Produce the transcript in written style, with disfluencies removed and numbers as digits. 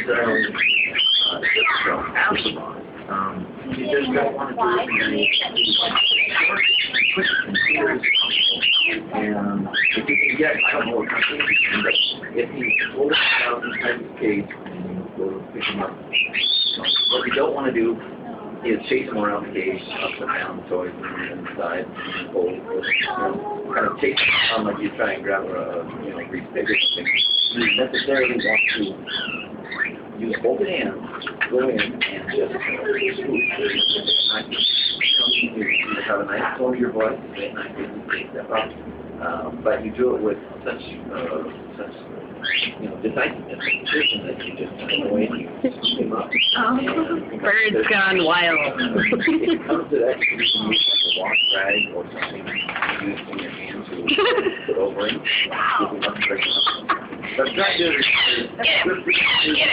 necessarily have the bond. You just don't want to do it and if you can get, I don't know what company you can, but if you hold it out inside the cage and you go to pick him up, what you don't want to do is chase him around the cage, up and down, toys inside, and hold, kind of chase him like you try and grab a, grease pig or something. You necessarily want to use both hands, go in, and just you have a nice tone to your voice, a nice step up, but you do it with such decisiveness and precision that you just kind of away and you scoop him up. Bird's gone wild. If it comes to that, you can use like a wash rag or something you use in your hand to put over him, scoop him up, break him up. But try to do it. Get him! Get him!